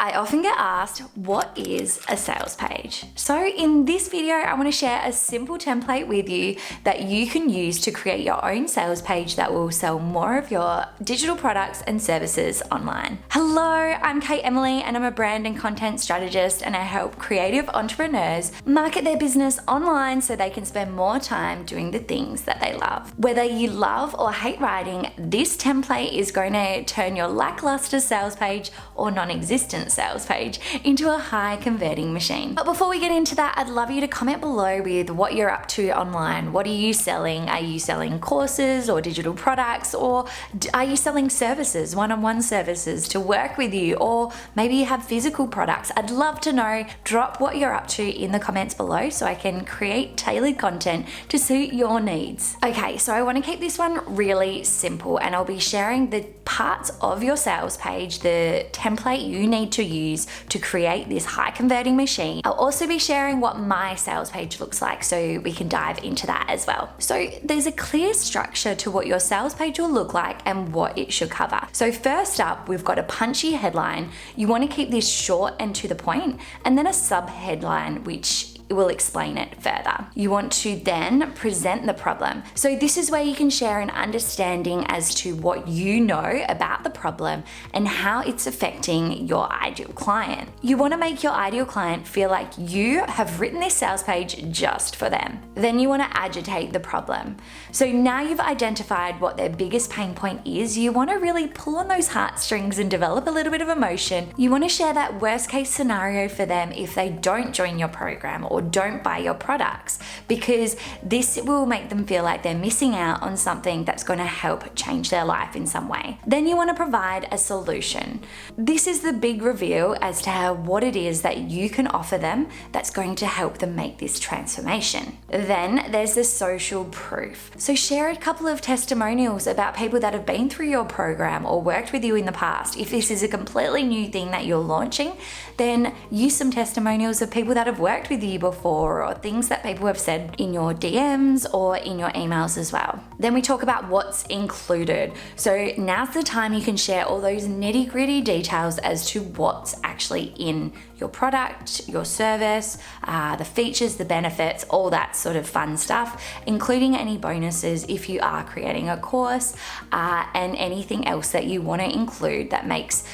I often get asked, what is a sales page? So in this video, I want to share a simple template with you that you can use to create your own sales page that will sell more of your digital products and services online. Hello, I'm Kate Emiley and I'm a brand and content strategist, and I help creative entrepreneurs market their business online so they can spend more time doing the things that they love. Whether you love or hate writing, this template is going to turn your lackluster sales page or non-existent sales page into a high converting machine. But before we get into that, I'd love you to comment below with what you're up to online. What are you selling? Are you selling courses or digital products, or are you selling services, one-on-one services to work with you, or maybe you have physical products? I'd love to know. Drop what you're up to in the comments below so I can create tailored content to suit your needs. Okay, so I want to keep this one really simple, and I'll be sharing the parts of your sales page, the template you need to use to create this high converting machine. I'll also be sharing what my sales page looks like so we can dive into that as well. So there's a clear structure to what your sales page will look like and what it should cover. So first up, we've got a punchy headline. You want to keep this short and to the point, and then a sub headline which will explain it further. You want to then present the problem. So this is where you can share an understanding as to what you know about the problem and how it's affecting your ideal client. You want to make your ideal client feel like you have written this sales page just for them. Then you want to agitate the problem. So now you've identified what their biggest pain point is, you want to really pull on those heartstrings and develop a little bit of emotion. You want to share that worst case scenario for them if they don't join your program or don't buy your products, because this will make them feel like they're missing out on something that's going to help change their life in some way. Then you want to provide a solution. This is the big reveal as to what it is that you can offer them that's going to help them make this transformation. Then there's the social proof. So share a couple of testimonials about people that have been through your program or worked with you in the past. If this is a completely new thing that you're launching, then use some testimonials of people that have worked with you before, or things that people have said in your DMs or in your emails as well. Then we talk about what's included. So now's the time you can share all those nitty-gritty details as to what's actually in your product, your service, the features, the benefits, all that sort of fun stuff, including any bonuses if you are creating a course, and anything else that you want to include that makes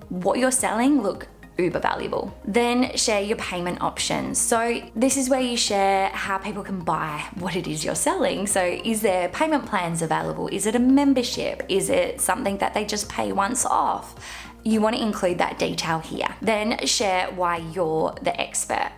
what you're selling look uber valuable. Then share your payment options. So this is where you share how people can buy what it is you're selling. So is there payment plans available? Is it a membership? Is it something that they just pay once off? You want to include that detail here. Then share why you're the expert.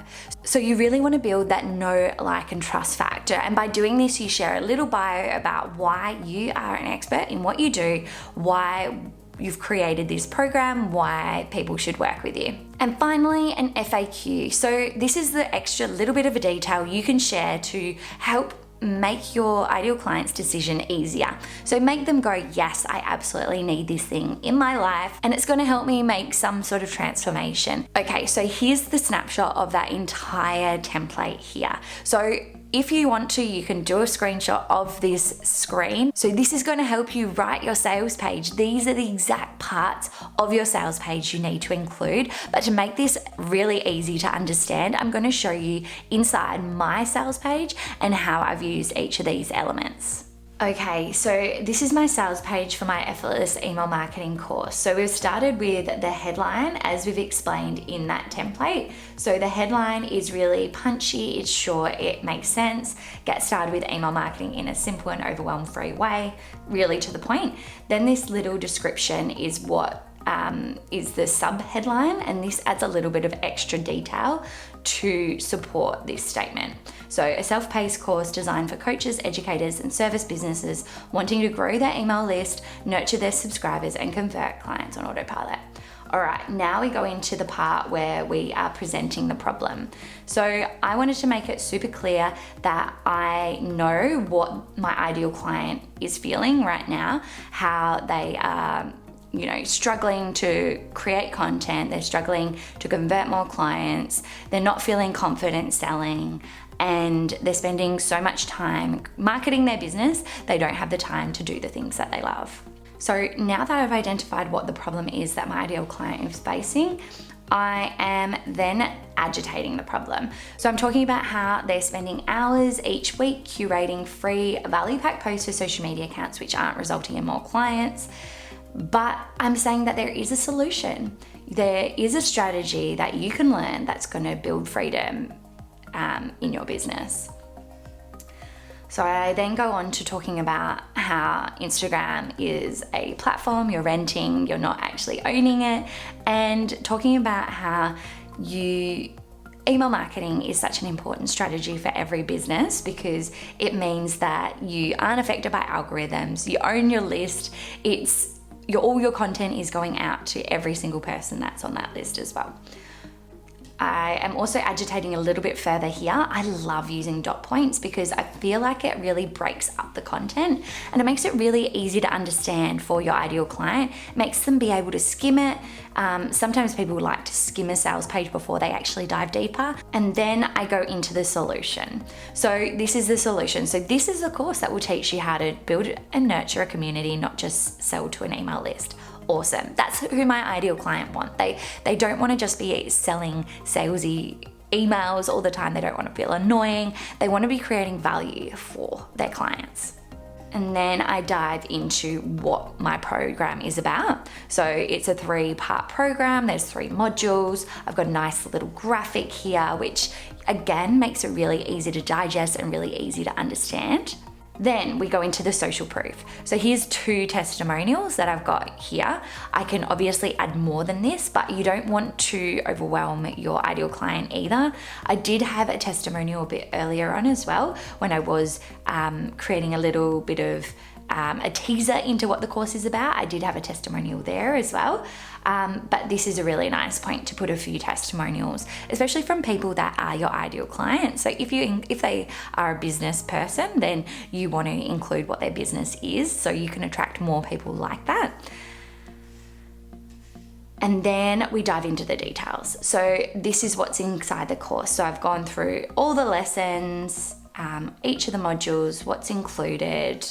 So you really want to build that know, like, and trust factor. And by doing this, you share a little bio about why you are an expert in what you do, why you've created this program, why people should work with you. And finally, an FAQ. So this is the extra little bit of a detail you can share to help make your ideal client's decision easier. So make them go, yes, I absolutely need this thing in my life and it's going to help me make some sort of transformation. Okay, so here's the snapshot of that entire template here. So if you want to, you can do a screenshot of this screen. So this is going to help you write your sales page. These are the exact parts of your sales page you need to include. But to make this really easy to understand, I'm going to show you inside my sales page and how I've used each of these elements. Okay, so this is my sales page for my effortless email marketing course. So we've started with the headline as we've explained in that template. So the headline is really punchy, it's short, it makes sense. Get started with email marketing in a simple and overwhelm-free way, really to the point. Then this little description is what is the sub headline, and this adds a little bit of extra detail to support this statement. So a self-paced course designed for coaches, educators, and service businesses wanting to grow their email list, nurture their subscribers, and convert clients on autopilot. All right, now we go into the part where we are presenting the problem. So I wanted to make it super clear that I know what my ideal client is feeling right now, how they are struggling to create content, they're struggling to convert more clients, they're not feeling confident selling, and they're spending so much time marketing their business, they don't have the time to do the things that they love. So now that I've identified what the problem is that my ideal client is facing, I am then agitating the problem. So I'm talking about how they're spending hours each week curating free value pack posts for social media accounts, which aren't resulting in more clients. But I'm saying that there is a solution. There is a strategy that you can learn that's going to build freedom in your business. So I then go on to talking about how Instagram is a platform you're renting, you're not actually owning it, and talking about how email marketing is such an important strategy for every business because it means that you aren't affected by algorithms, you own your list, all your content is going out to every single person that's on that list as well. I am also agitating a little bit further here. I love using dot points because I feel like it really breaks up the content and it makes it really easy to understand for your ideal client. It makes them be able to skim it. Sometimes people like to skim a sales page before they actually dive deeper. And then I go into the solution. So this is the solution. So this is a course that will teach you how to build and nurture a community, not just sell to an email list. Awesome. That's who my ideal client want. They don't want to just be selling salesy emails all the time. They don't want to feel annoying. They want to be creating value for their clients. And then I dive into what my program is about. So it's a 3-part program. There's 3 modules. I've got a nice little graphic here, which again makes it really easy to digest and really easy to understand. Then we go into the social proof. So here's 2 testimonials that I've got here. I can obviously add more than this, but you don't want to overwhelm your ideal client either. I did have a testimonial a bit earlier on as well when I was creating a little bit of a teaser into what the course is about. I did have a testimonial there as well. But this is a really nice point to put a few testimonials, especially from people that are your ideal client. So if they are a business person, then you want to include what their business is so you can attract more people like that. And then we dive into the details. So this is what's inside the course. So I've gone through all the lessons, each of the modules, what's included.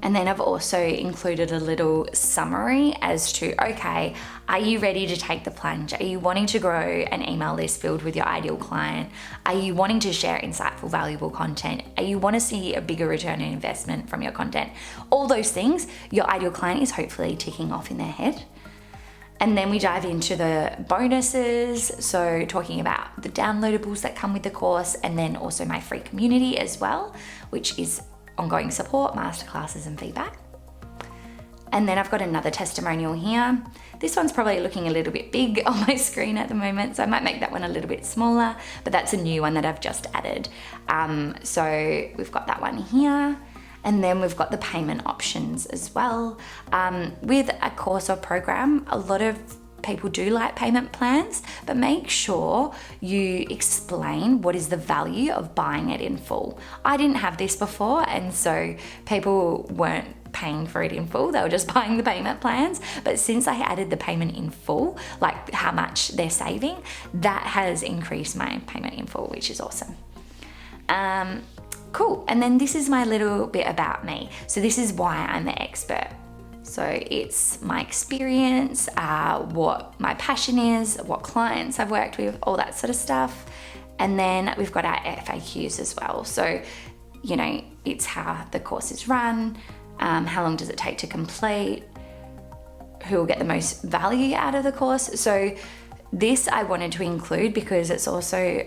And then I've also included a little summary as to, okay, are you ready to take the plunge? Are you wanting to grow an email list filled with your ideal client? Are you wanting to share insightful, valuable content? Are you want to see a bigger return on investment from your content? All those things your ideal client is hopefully ticking off in their head. And then we dive into the bonuses, so talking about the downloadables that come with the course, and then also my free community as well, which is ongoing support, masterclasses and feedback. And then I've got another testimonial here. This one's probably looking a little bit big on my screen at the moment, so I might make that one a little bit smaller, but that's a new one that I've just added. So we've got that one here. And then we've got the payment options as well. With a course or program, a lot of people do like payment plans, but make sure you explain what is the value of buying it in full. I didn't have this before, and so people weren't paying for it in full, they were just buying the payment plans. But since I added the payment in full, like how much they're saving, that has increased my payment in full, which is awesome. Cool. And then this is my little bit about me. So this is why I'm the expert. So it's my experience, what my passion is, what clients I've worked with, all that sort of stuff. And then we've got our FAQs as well. So, you know, it's how the course is run, how long does it take to complete, who will get the most value out of the course. So this I wanted to include because it's also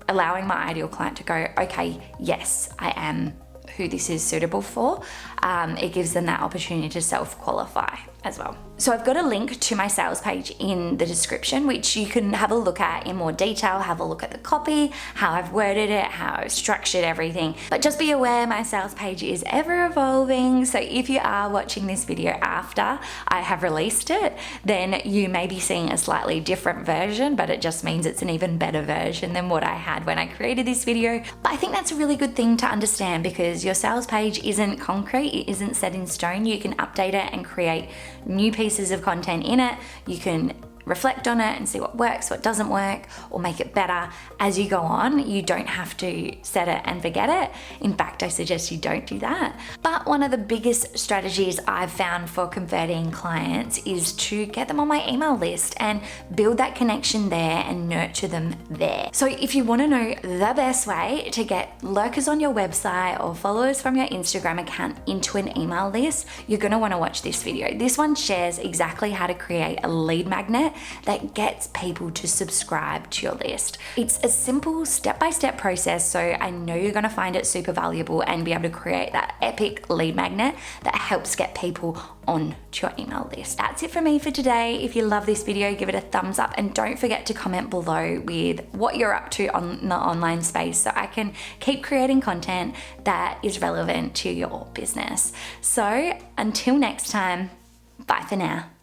allowing my ideal client to go, okay, yes, I am who this is suitable for. It gives them that opportunity to self-qualify as well. So I've got a link to my sales page in the description, which you can have a look at in more detail, have a look at the copy, how I've worded it, how I've structured everything. But just be aware my sales page is ever evolving. So if you are watching this video after I have released it, then you may be seeing a slightly different version, but it just means it's an even better version than what I had when I created this video. But I think that's a really good thing to understand because your sales page isn't concrete, it isn't set in stone. You can update it and create new pieces of content in it. You can reflect on it and see what works, what doesn't work, or make it better as you go on. You don't have to set it and forget it. In fact, I suggest you don't do that. But one of the biggest strategies I've found for converting clients is to get them on my email list and build that connection there and nurture them there. So if you want to know the best way to get lurkers on your website or followers from your Instagram account into an email list, you're going to want to watch this video. This one shares exactly how to create a lead magnet that gets people to subscribe to your list. It's a simple step-by-step process, so I know you're going to find it super valuable and be able to create that epic lead magnet that helps get people on to your email list. That's it for me for today. If you love this video, give it a thumbs up and don't forget to comment below with what you're up to on the online space so I can keep creating content that is relevant to your business. So until next time, bye for now.